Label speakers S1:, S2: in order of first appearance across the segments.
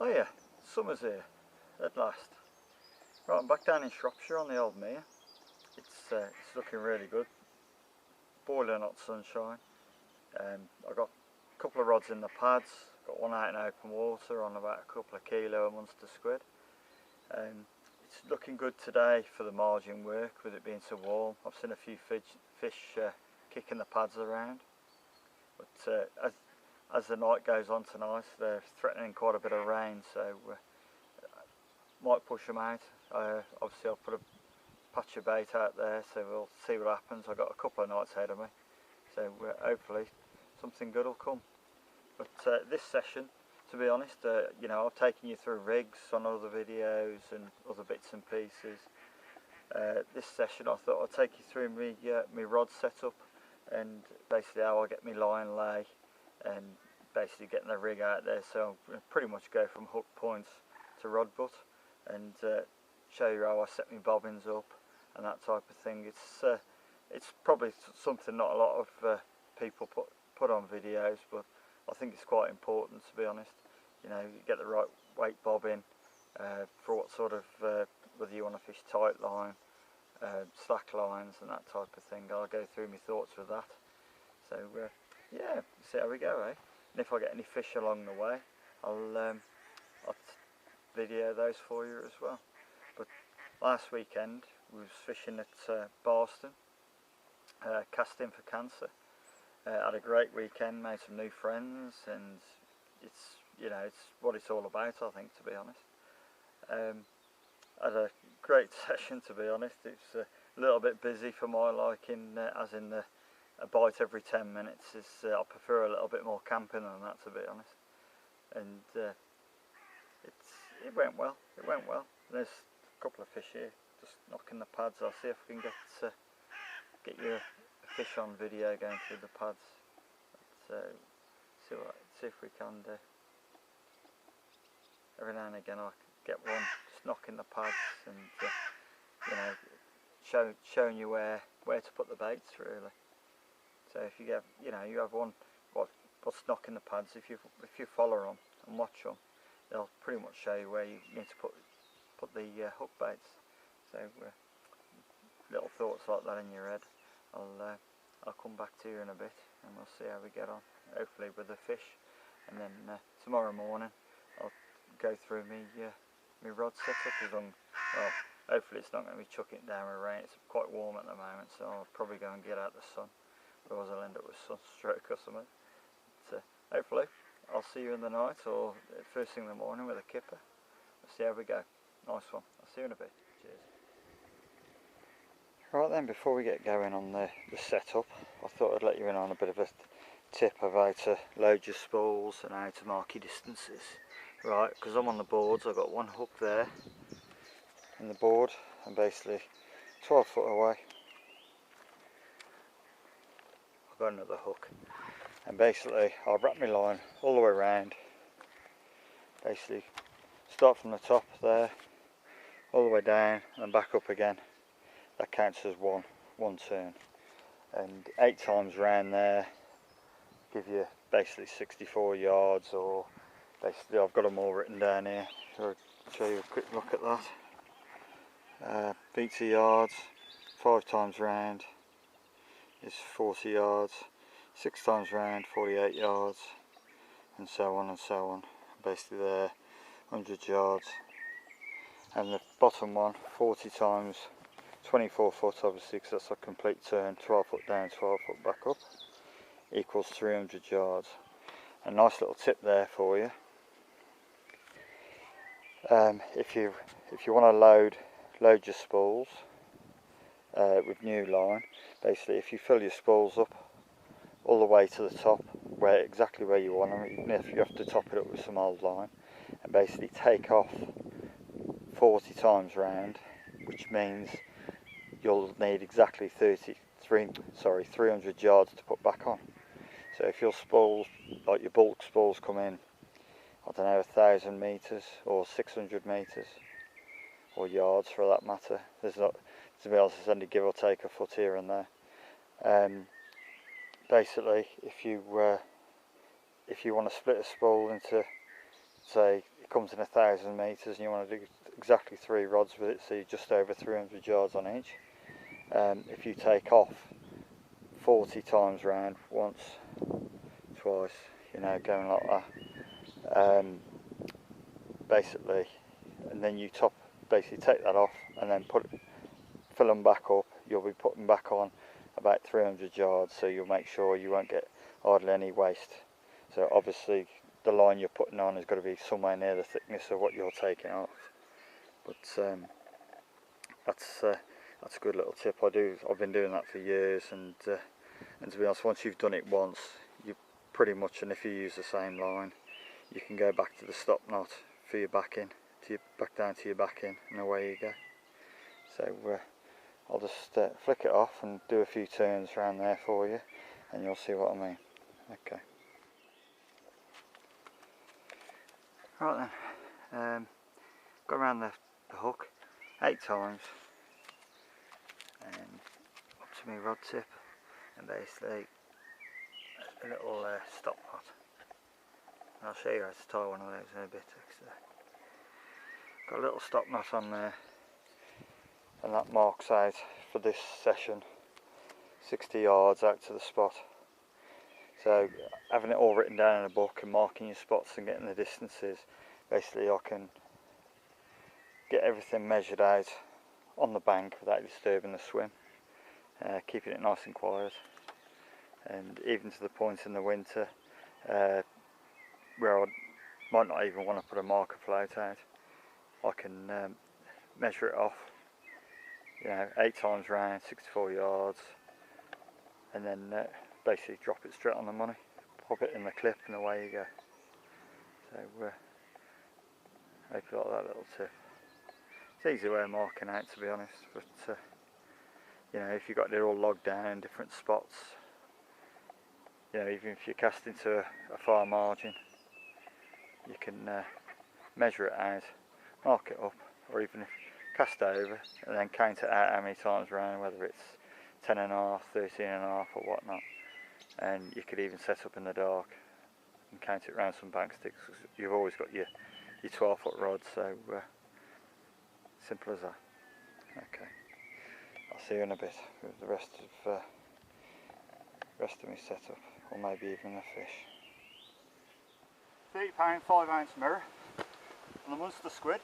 S1: Oh yeah, summer's here, at last. Right, I'm back down in Shropshire on the old mere. It's looking really good. Boiling hot sunshine. I've got a couple of rods in the pads, got one out in open water on about a couple of kilo monster squid. It's looking good today for the margin work with it being so warm. I've seen a few fish kicking the pads around. But as the night goes on tonight, they're threatening quite a bit of rain, so might push them out. Obviously I'll put a patch of bait out there, so we'll see what happens. I've got a couple of nights ahead of me, so hopefully something good will come. But this session, to be honest, you know, I've taken you through rigs on other videos and other bits and pieces. This session I thought I'd take you through me rod setup and basically how I get my line lay and basically getting the rig out there. So I'll pretty much go from hook points to rod butt and show you how I set my bobbins up and that type of thing. It's probably something not a lot of people put on videos, but I think it's quite important, to be honest. You know, you get the right weight bobbin for what sort of, whether you want to fish tight line, slack lines and that type of thing. I'll go through my thoughts with that. So yeah, see how we go, eh? And if I get any fish along the way, I'll video those for you as well. But last weekend we was fishing at Barston, casting for cancer. Had a great weekend, made some new friends, and it's, you know, it's what it's all about, I think, to be honest. Had a great session, to be honest. It's a little bit busy for my liking, as in a bite every 10 minutes is, I prefer a little bit more camping than that, to be honest. And it went well. There's a couple of fish here just knocking the pads. I'll see if we can get you a fish on video going through the pads. So see if we can do. Every now and again I get one just knocking the pads and you know, showing you where to put the baits, really. So if you get, you know, you have one what's knocking the pads, if you follow them and watch them, they'll pretty much show you where you need to put the hook baits. So little thoughts like that in your head. I'll come back to you in a bit and we'll see how we get on, hopefully with the fish. And then tomorrow morning I'll go through me rod setup. Well, hopefully it's not going to be chucking down with rain. It's quite warm at the moment, so I'll probably go and get out the sun, otherwise I'll end up with sunstroke or something. But hopefully I'll see you in the night or first thing in the morning with a kipper. We'll see how we go. Nice one. I'll see you in a bit. Cheers. Right then, before we get going on the setup, I thought I'd let you in on a bit of a tip of how to load your spools and how to mark your distances. Right, because I'm on the boards, I've got one hook there in the board and basically 12 foot away I've got another hook, and basically I'll wrap my line all the way around, basically start from the top there all the way down and back up again. That counts as one turn, and 8 times round there give you basically 64 yards, or basically I've got them all written down here, so I'll show you a quick look at that. Beats a yards, 5 times round is 40 yards, 6 times round 48 yards, and so on and so on. Basically there 100 yards, and the bottom one 40 times 24 foot, obviously, because that's a complete turn, 12 foot down, 12 foot back up, equals 300 yards. A nice little tip there for you. If you want to load your spools with new line, basically if you fill your spools up all the way to the top, exactly where you want them, even if you have to top it up with some old line, and basically take off 40 times round, which means you'll need exactly 300 yards to put back on. So if your spools, like your bulk spools, come in, I don't know, 1,000 metres or 600 metres, or yards for that matter, there's not, to be honest, there's only give or take a foot here and there. Basically, if you want to split a spool into, say, comes in 1,000 metres and you want to do exactly 3 rods with it, so you're just over 300 yards on each. If you take off 40 times round, once, twice, you know, going like that, basically, and then you basically take that off and then fill them back up, you'll be putting back on about 300 yards, so you'll make sure you won't get hardly any waste. So obviously the line you're putting on has got to be somewhere near the thickness of what you're taking off. But that's a good little tip. I've been doing that for years, and to be honest, once you've done it once, you pretty much, and if you use the same line, you can go back to the stop knot for your back in, back down to your back in, and away you go. So I'll just flick it off and do a few turns around there for you, and you'll see what I mean. Okay. Right then, got around the hook 8 times, and up to my rod tip, and basically a little stop knot. And I'll show you how to tie one of those in a bit. Got a little stop knot on there, and that marks out for this session 60 yards out to the spot. So having it all written down in a book and marking your spots and getting the distances, basically I can get everything measured out on the bank without disturbing the swim, keeping it nice and quiet. And even to the point in the winter where I might not even want to put a marker float out, I can measure it off, you know, 8 times round, 64 yards, and then basically drop it straight on the money, pop it in the clip, and away you go. So hope you like that little tip. It's an easy way of marking out, to be honest, but you know, if you've got it all logged down in different spots, you know, even if you're casting to a far margin, you can measure it out, mark it up, or even if cast over and then count it out how many times around, whether it's 10.5, 13.5 or whatnot. And you could even set up in the dark and count it around some bank sticks. You've always got your 12-foot rod, so simple as that. Okay, I'll see you in a bit with the rest of my setup, or maybe even the fish. £30 5-ounce mirror and the monster squid.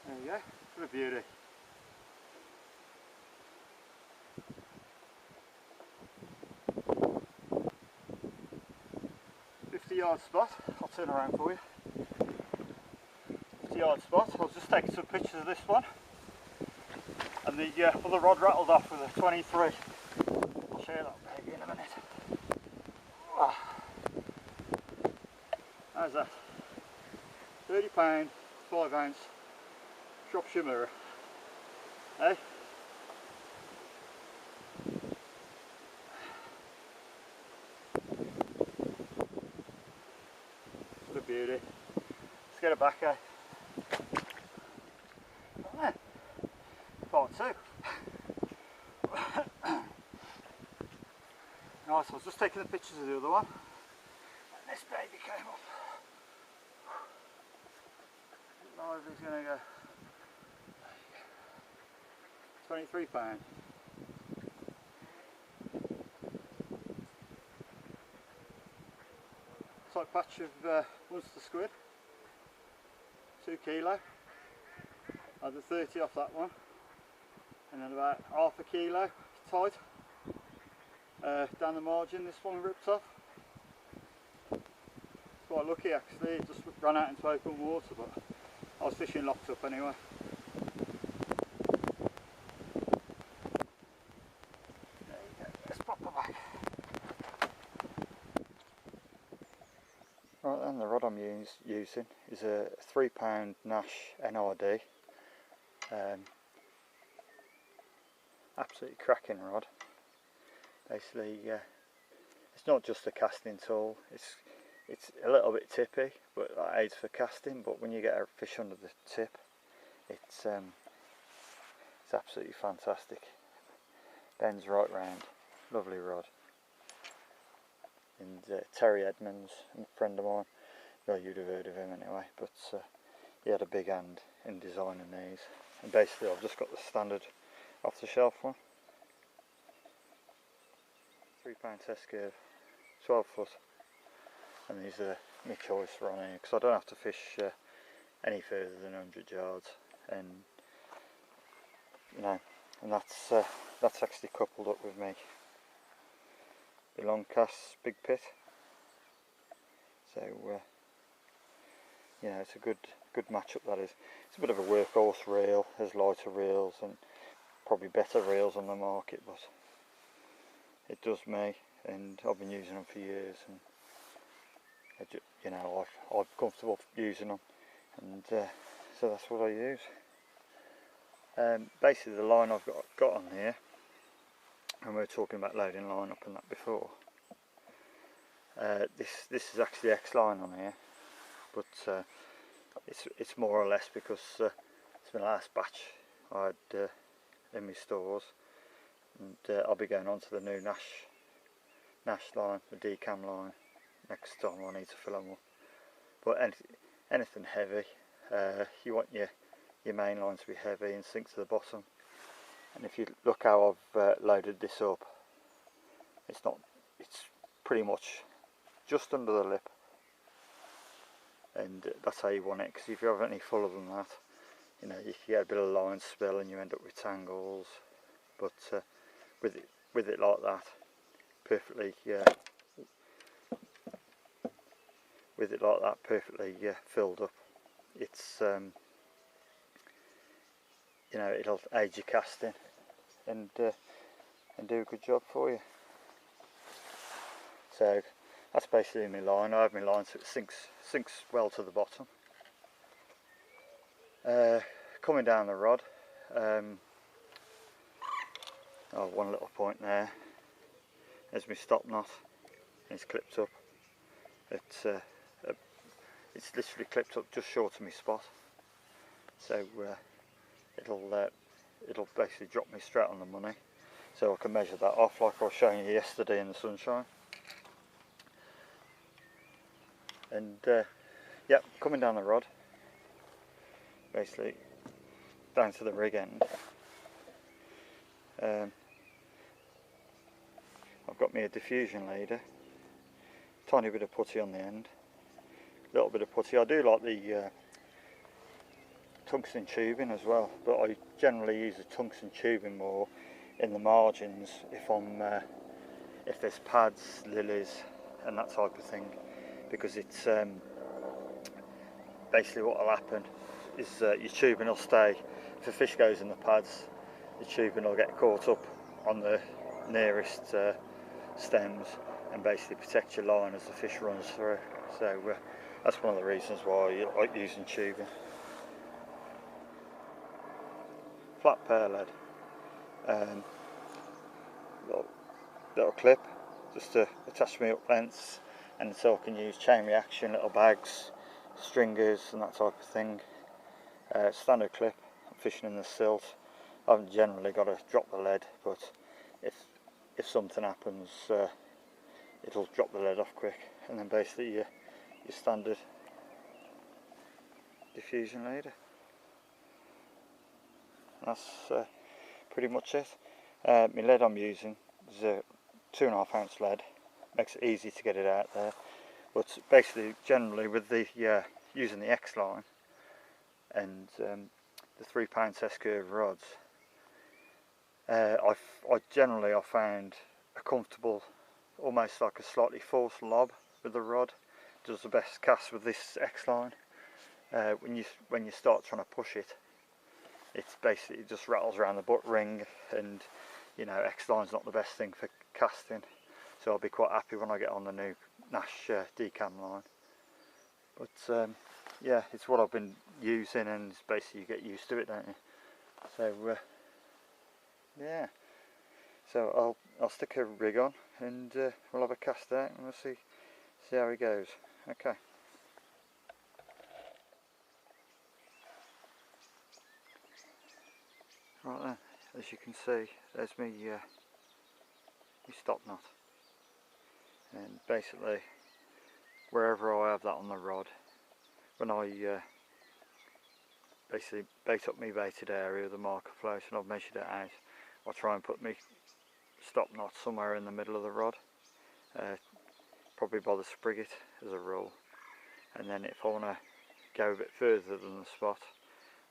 S1: There we go, what a beauty. Yard spot, I'll turn around for you. 50-yard spot, I'll just take some pictures of this one. And the other rod rattled off with a 23. I'll show you that baby in a minute. How's that? £30 5-ounce Shropshire mirror. Hey? What a beauty. Let's get it back, eh? Right then. Part 2. Nice, I was just taking the pictures of the other one, and this baby came up. Live is going to go £23. Tight patch of monster squid, 2 kilo. I had the 30 off that one, and then about half a kilo tight down the margin. This one ripped off. It's quite lucky actually, it just ran out into open water, but I was fishing locked up anyway. There you go, let's pop her back. Right then, the rod I'm using is a £3 Nash NRD. Absolutely cracking rod. Basically, it's not just a casting tool. It's a little bit tippy, but that aids for casting. But when you get a fish under the tip, it's absolutely fantastic. Bends right round. Lovely rod. and Terry Edmonds, a friend of mine. Well, you'd have heard of him anyway, but he had a big hand in designing these. And basically I've just got the standard off the shelf one. 3 pound test curve, 12 foot, and these are my choice for on here because I don't have to fish any further than 100 yards, and you know, and that's actually coupled up with me the long cast big pit. So you know, it's a good match up, that is. It's a bit of a workhorse reel. There's lighter reels and probably better reels on the market, but it does me, and I've been using them for years, and you know, I'm comfortable using them, and so that's what I use. Basically the line I've got on here, and we were talking about loading line up and that before, this is actually X line on here, but it's more or less because it's my last batch I had in my stores, and I'll be going on to the new Nash line, the decam line, next time I need to fill them up. But anything heavy, you want your main line to be heavy and sink to the bottom. And if you look how I've loaded this up, it's pretty much just under the lip, and that's how you want it, because if you have any fuller than that, you know, you can get a bit of line spill and you end up with tangles. But with it like that, perfectly with it like that, perfectly filled up, it's you know, it'll aid your casting and do a good job for you. So that's basically my line. I have my line so it sinks well to the bottom. Coming down the rod, one little point there. There's my stop knot. It's clipped up. It's literally clipped up just short of my spot. So it'll basically drop me straight on the money. So I can measure that off like I was showing you yesterday in the sunshine. And yeah, coming down the rod, basically down to the rig end. I've got me a diffusion leader, tiny bit of putty on the end, a little bit of putty. I do like the tungsten tubing as well, but I generally use the tungsten tubing more in the margins if there's pads, lilies and that type of thing, because it's basically what will happen is your tubing will stay. If a fish goes in the pads, the tubing will get caught up on the nearest stems and basically protect your line as the fish runs through. So that's one of the reasons why I like using tubing. Flat pear lead, little clip just to attach me up lengths, and so I can use chain reaction, little bags, stringers and that type of thing. Standard clip. I'm fishing in the silt. I haven't generally got to drop the lead, but if something happens, it'll drop the lead off quick, and then basically your standard diffusion leader. That's pretty much it. My lead I'm using is a 2.5 ounce lead. Makes it easy to get it out there. But basically, generally with the using the X line and the 3 pound test curve rods, I found a comfortable, almost like a slightly forced lob with the rod. Does the best cast with this X line. When you start trying to push it, it's basically just rattles around the butt ring, and you know, X line's not the best thing for casting. So I'll be quite happy when I get on the new Nash decam line. But yeah, it's what I've been using, and it's basically you get used to it, don't you? So yeah, so I'll stick a rig on, and we'll have a cast out, and we'll see how it goes. Okay. Right then, as you can see, there's me stop knot, And basically wherever I have that on the rod, when I basically bait up my baited area with the marker float and I've measured it out, I'll try and put my stop knot somewhere in the middle of the rod, probably by the spriget as a rule. And then if I want to go a bit further than the spot,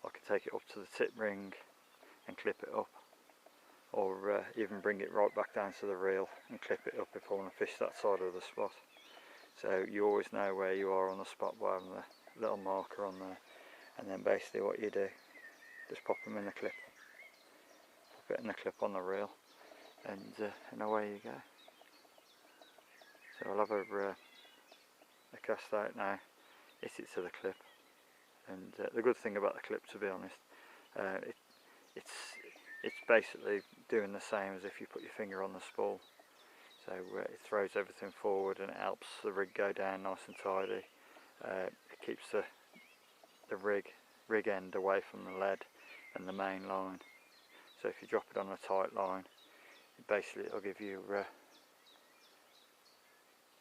S1: I can take it up to the tip ring and clip it up, or even bring it right back down to the reel and clip it up if I want to fish that side of the spot. So you always know where you are on the spot by having the little marker on there. And then basically what you do, just pop them in the clip, pop it in the clip on the reel, and away you go. So I'll have a cast out now, hit it to the clip. And the good thing about the clip, to be honest, it's basically doing the same as if you put your finger on the spool. So it throws everything forward and it helps the rig go down nice and tidy. It keeps the rig end away from the lead and the main line. So if you drop it on a tight line, basically it'll give you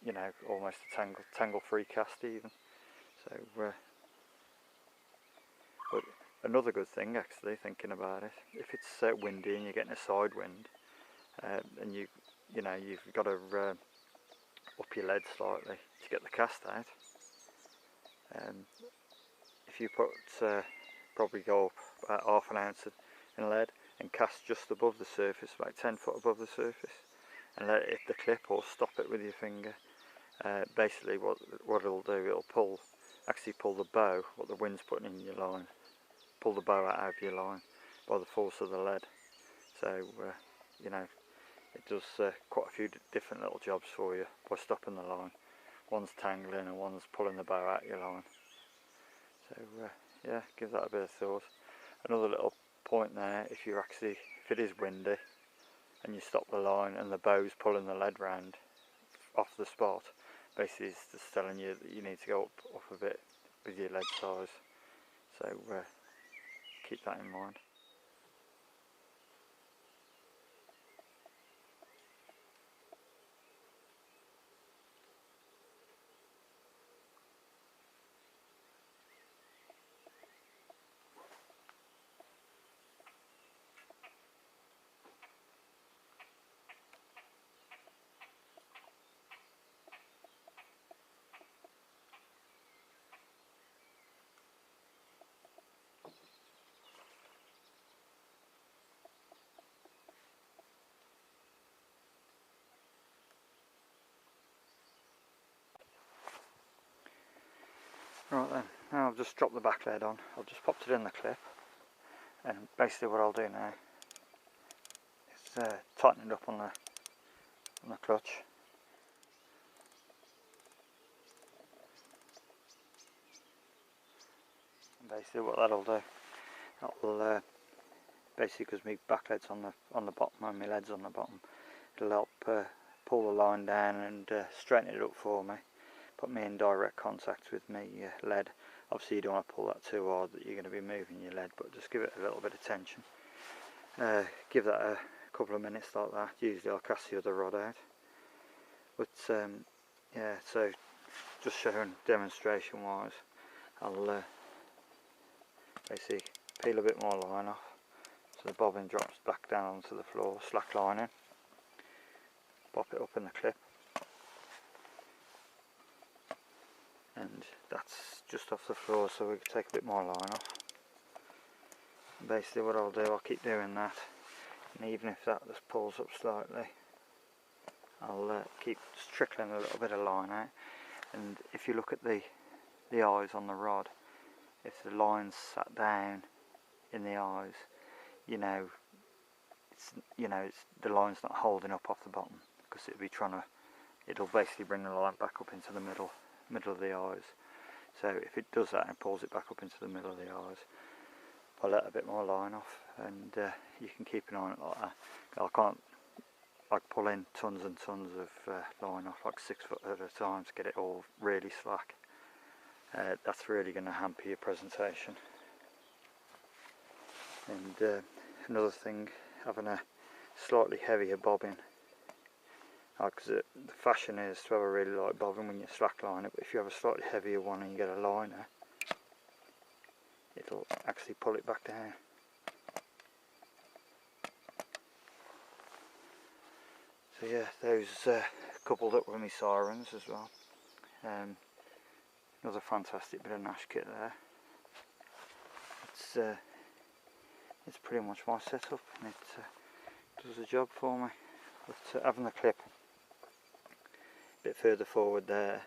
S1: you know, almost a tangle-free cast even. So but another good thing, actually, thinking about it, if it's windy and you're getting a side wind, and you know you've got to up your lead slightly to get the cast out. If you put probably go up about half an ounce in lead and cast just above the surface, about 10 foot above the surface, and let it hit the clip or stop it with your finger, basically what it'll do, it'll actually pull the bow, what the wind's putting in your line, pull the bow out of your line by the force of the lead. So you know, it does quite a few different little jobs for you by stopping the line. One's tangling and one's pulling the bow out of your line. So yeah, give that a bit of thought. Another little point there, if it is windy and you stop the line and the bow's pulling the lead round off the spot, basically it's just telling you that you need to go up a bit with your lead size. So keep that in mind. Right then, now I've just dropped the back lead on, I've just popped it in the clip, and basically what I'll do now is tighten it up on the clutch. And basically what that'll do, basically because my back lead's on the bottom and my lead's on the bottom, it'll help pull the line down and straighten it up for me. Put me in direct contact with my lead. Obviously you don't want to pull that too hard that you're going to be moving your lead, but just give it a little bit of tension. Give that a couple of minutes like that. Usually I'll cast the other rod out. But yeah, so just showing demonstration wise, I'll basically peel a bit more line off so the bobbin drops back down onto the floor, slack lining, pop it up in the clip, and that's just off the floor so we can take a bit more line off. And basically what I'll do, I'll keep doing that, and even if that just pulls up slightly, I'll keep just trickling a little bit of line out. And if you look at the eyes on the rod, if the line's sat down in the eyes, you know the line's not holding up off the bottom, because it'll basically bring the line back up into the middle of the eyes. So if it does that and pulls it back up into the middle of the eyes, I'll let a bit more line off, and you can keep an eye on it like that. I pull in tons and tons of line off, like 6 foot at a time, to get it all really slack. That's really going to hamper your presentation. And another thing, having a slightly heavier bobbin because the fashion is to have a really light bobbin when you slackline it, but if you have a slightly heavier one and you get a liner, it'll actually pull it back down. So yeah, those coupled up with my sirens as well. Another fantastic bit of Nash kit there. It's pretty much my setup, and it does the job for me. But having the clip a bit further forward there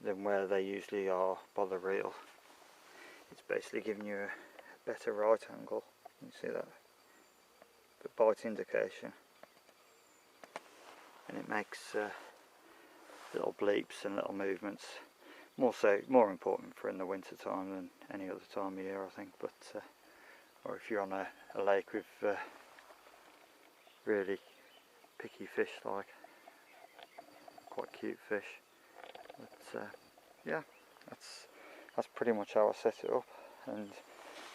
S1: than where they usually are by the reel, it's basically giving you a better right angle. You can see that, the bite indication, and it makes little bleeps and little movements. More important for in the winter time than any other time of year, I think. But or if you're on a lake with really picky fish, like quite cute fish. But yeah, that's pretty much how I set it up. And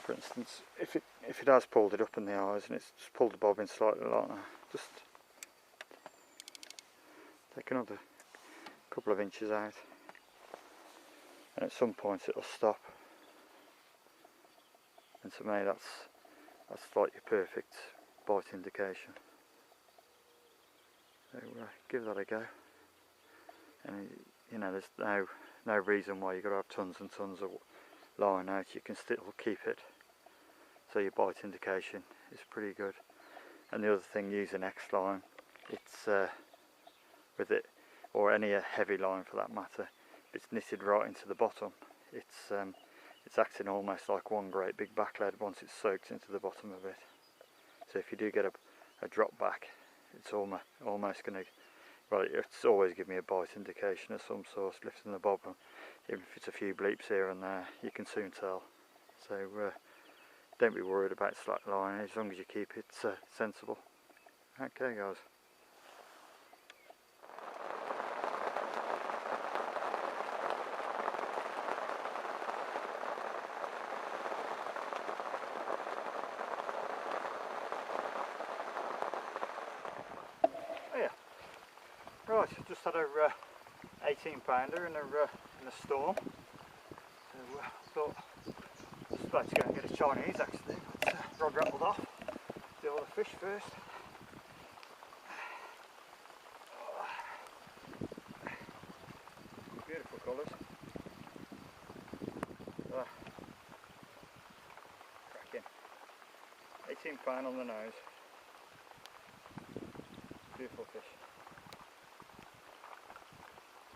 S1: for instance, if it has pulled it up in the eyes and it's just pulled the bobbin slightly like that, just take another couple of inches out, and at some point it'll stop. And to me that's like your perfect bite indication. So give that a go. And you know, there's no reason why you've got to have tons and tons of line out. You can still keep it so your bite indication is pretty good. And the other thing, using X line, it's with it, or any heavy line for that matter, if it's knitted right into the bottom, it's acting almost like one great big back lead once it's soaked into the bottom of it. So if you do get a drop back, it's almost going to, well, it's always give me a bite indication of some sort, lifting the bobbin. Even if it's a few bleeps here and there, you can soon tell. So don't be worried about slack line as long as you keep it sensible. Okay guys. Right, just had a 18 pounder in a storm, so thought I was about to go and get a Chinese actually, but rod rattled off. Do all the fish first. Beautiful colours. Cracking. 18 pound on the nose. Beautiful fish.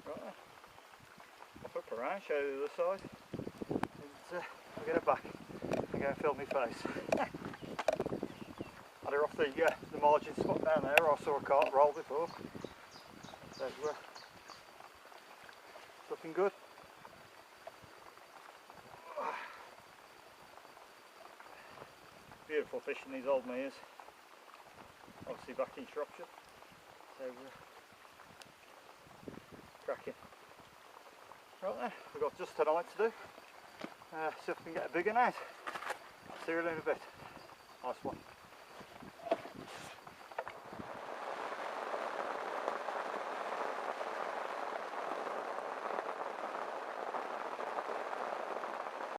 S1: Right, I'll flip around, show you the other side, and I'll get it back and go and fill my face. Had her off the margin spot down there where I saw a carp roll before, so looking good. Beautiful fish in these old meres, obviously back in Shropshire, so cracking. Right then, we've got just tonight to do. See if we can get a bigger now. See you in a bit.